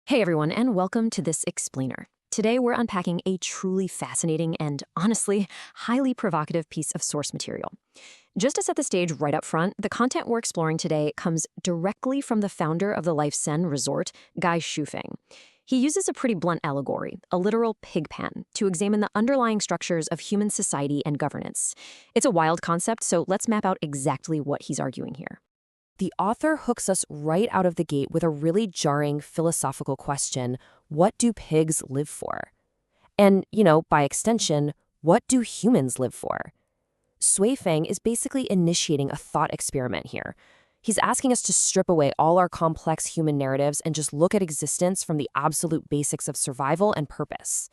Hey everyone, and welcome to this explainer. Today we're unpacking a truly fascinating and, honestly, highly provocative piece of source material. Just to set the stage right up front, the content we're exploring today comes directly from the founder of the Life Zen resort, Guy Shufeng. He uses a pretty blunt allegory, a literal pig pen, to examine the underlying structures of human society and governance. It's a wild concept, so let's map out exactly what he's arguing here. The author hooks us right out of the gate with a really jarring philosophical question: what do pigs live for? And, by extension, what do humans live for? Sui Feng is basically initiating a thought experiment here. He's asking us to strip away all our complex human narratives and just look at existence from the absolute basics of survival and purpose.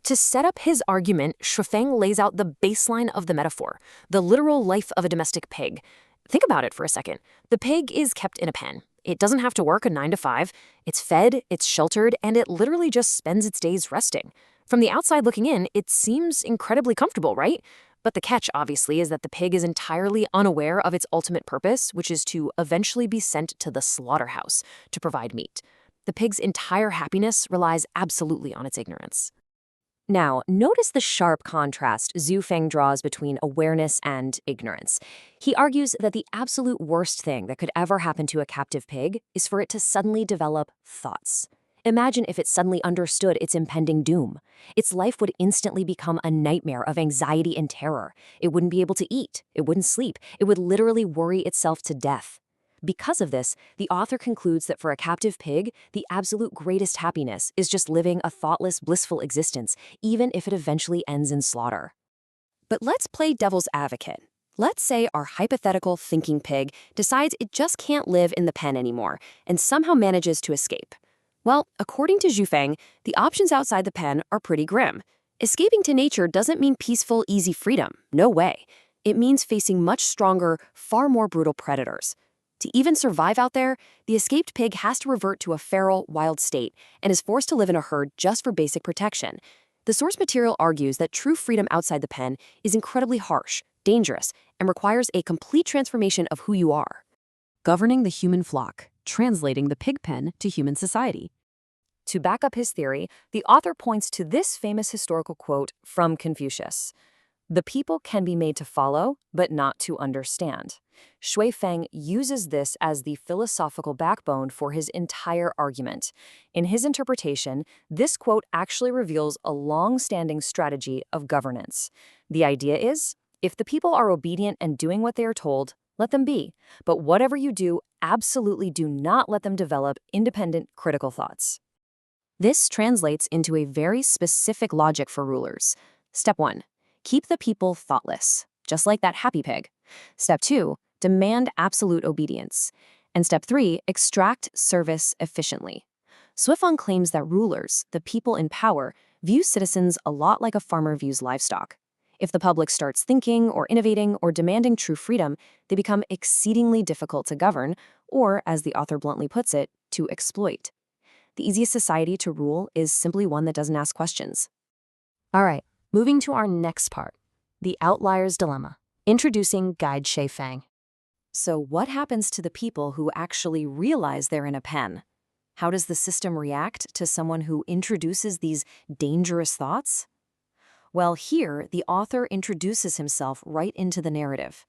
To set up his argument, Shufeng lays out the baseline of the metaphor, the literal life of a domestic pig. Think about it for a second. The pig is kept in a pen. It doesn't have to work a 9 to 5. It's fed, it's sheltered, and it literally just spends its days resting. From the outside looking in, it seems incredibly comfortable, right? But the catch, obviously, is that the pig is entirely unaware of its ultimate purpose, which is to eventually be sent to the slaughterhouse to provide meat. The pig's entire happiness relies absolutely on its ignorance. Now, notice the sharp contrast Zhu Feng draws between awareness and ignorance. He argues that the absolute worst thing that could ever happen to a captive pig is for it to suddenly develop thoughts. Imagine if it suddenly understood its impending doom. Its life would instantly become a nightmare of anxiety and terror. It wouldn't be able to eat. It wouldn't sleep. It would literally worry itself to death. Because of this, the author concludes that for a captive pig, the absolute greatest happiness is just living a thoughtless, blissful existence, even if it eventually ends in slaughter. But let's play devil's advocate. Let's say our hypothetical thinking pig decides it just can't live in the pen anymore and somehow manages to escape. Well, according to Zhu Feng, the options outside the pen are pretty grim. Escaping to nature doesn't mean peaceful, easy freedom. No way. It means facing much stronger, far more brutal predators. To even survive out there, the escaped pig has to revert to a feral, wild state and is forced to live in a herd just for basic protection. The source material argues that true freedom outside the pen is incredibly harsh, dangerous, and requires a complete transformation of who you are. Governing the human flock, translating the pig pen to human society. To back up his theory, the author points to this famous historical quote from Confucius: "The people can be made to follow, but not to understand." Shui Feng uses this as the philosophical backbone for his entire argument. In his interpretation, this quote actually reveals a long-standing strategy of governance. The idea is, if the people are obedient and doing what they are told, let them be. But whatever you do, absolutely do not let them develop independent, critical thoughts. This translates into a very specific logic for rulers. Step 1. Keep the people thoughtless, just like that happy pig. Step 2, demand absolute obedience. And step 3, extract service efficiently. Suifeng claims that rulers, the people in power, view citizens a lot like a farmer views livestock. If the public starts thinking or innovating or demanding true freedom, they become exceedingly difficult to govern, or, as the author bluntly puts it, to exploit. The easiest society to rule is simply one that doesn't ask questions. All right. Moving to our next part, the outlier's dilemma, introducing Guide Shufeng. So what happens to the people who actually realize they're in a pen? How does the system react to someone who introduces these dangerous thoughts? Well, here, the author introduces himself right into the narrative.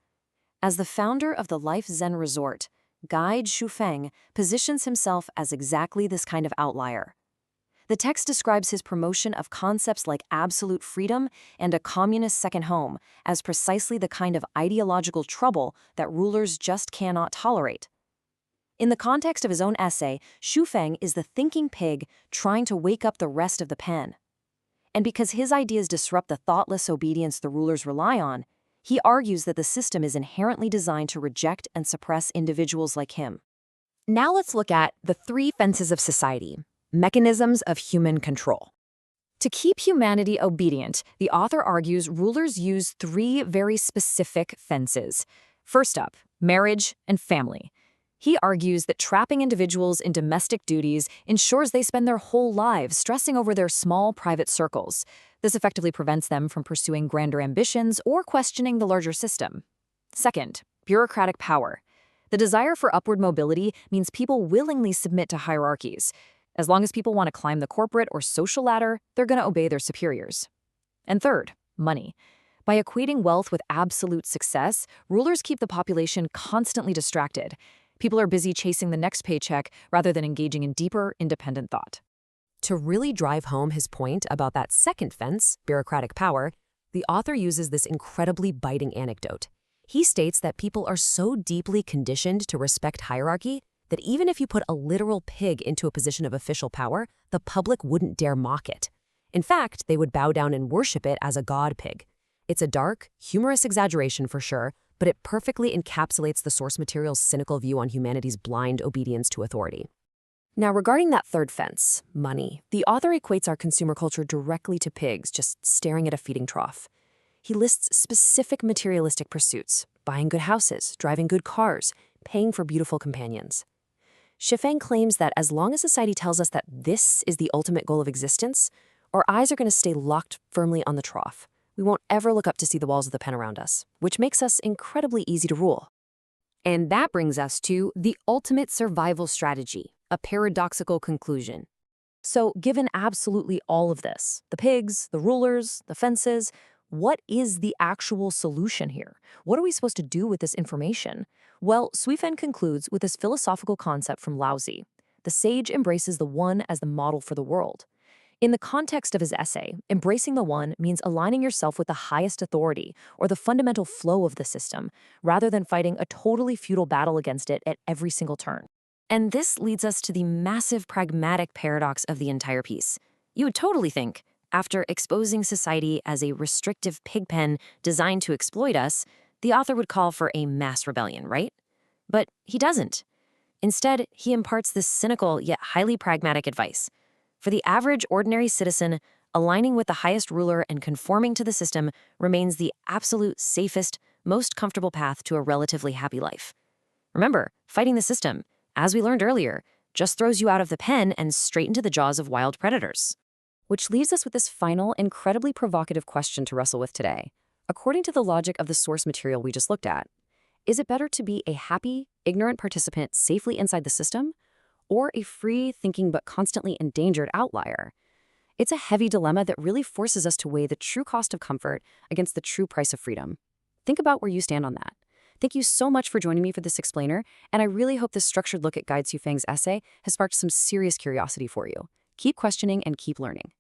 As the founder of the Life Zen resort, Guide Shufeng positions himself as exactly this kind of outlier. The text describes his promotion of concepts like absolute freedom and a communist second home as precisely the kind of ideological trouble that rulers just cannot tolerate. In the context of his own essay, Shufeng is the thinking pig trying to wake up the rest of the pen. And because his ideas disrupt the thoughtless obedience the rulers rely on, he argues that the system is inherently designed to reject and suppress individuals like him. Now let's look at the 3 fences of society. Mechanisms of human control. To keep humanity obedient, the author argues rulers use 3 very specific fences. First up, marriage and family. He argues that trapping individuals in domestic duties ensures they spend their whole lives stressing over their small private circles. This effectively prevents them from pursuing grander ambitions or questioning the larger system. Second, bureaucratic power. The desire for upward mobility means people willingly submit to hierarchies. As long as people want to climb the corporate or social ladder, they're going to obey their superiors. And third, money. By equating wealth with absolute success, rulers keep the population constantly distracted. People are busy chasing the next paycheck rather than engaging in deeper, independent thought. To really drive home his point about that second fence, bureaucratic power, the author uses this incredibly biting anecdote. He states that people are so deeply conditioned to respect hierarchy that even if you put a literal pig into a position of official power, the public wouldn't dare mock it. In fact, they would bow down and worship it as a god pig. It's a dark, humorous exaggeration for sure, but it perfectly encapsulates the source material's cynical view on humanity's blind obedience to authority. Now, regarding that third fence, money, the author equates our consumer culture directly to pigs just staring at a feeding trough. He lists specific materialistic pursuits: buying good houses, driving good cars, paying for beautiful companions. Shifeng claims that as long as society tells us that this is the ultimate goal of existence, our eyes are going to stay locked firmly on the trough. We won't ever look up to see the walls of the pen around us, which makes us incredibly easy to rule. And that brings us to the ultimate survival strategy, a paradoxical conclusion. So, given absolutely all of this, the pigs, the rulers, the fences, what is the actual solution here? What are we supposed to do with this information? Well, Suifen concludes with this philosophical concept from Laozi. The sage embraces the one as the model for the world. In the context of his essay, embracing the one means aligning yourself with the highest authority or the fundamental flow of the system, rather than fighting a totally futile battle against it at every single turn. And this leads us to the massive pragmatic paradox of the entire piece. You would totally think, after exposing society as a restrictive pigpen designed to exploit us, the author would call for a mass rebellion, right? But he doesn't. Instead, he imparts this cynical yet highly pragmatic advice. For the average ordinary citizen, aligning with the highest ruler and conforming to the system remains the absolute safest, most comfortable path to a relatively happy life. Remember, fighting the system, as we learned earlier, just throws you out of the pen and straight into the jaws of wild predators. Which leaves us with this final, incredibly provocative question to wrestle with today. According to the logic of the source material we just looked at, is it better to be a happy, ignorant participant safely inside the system, or a free, thinking but constantly endangered outlier? It's a heavy dilemma that really forces us to weigh the true cost of comfort against the true price of freedom. Think about where you stand on that. Thank you so much for joining me for this explainer, and I really hope this structured look at Guide Xufeng's essay has sparked some serious curiosity for you. Keep questioning and keep learning.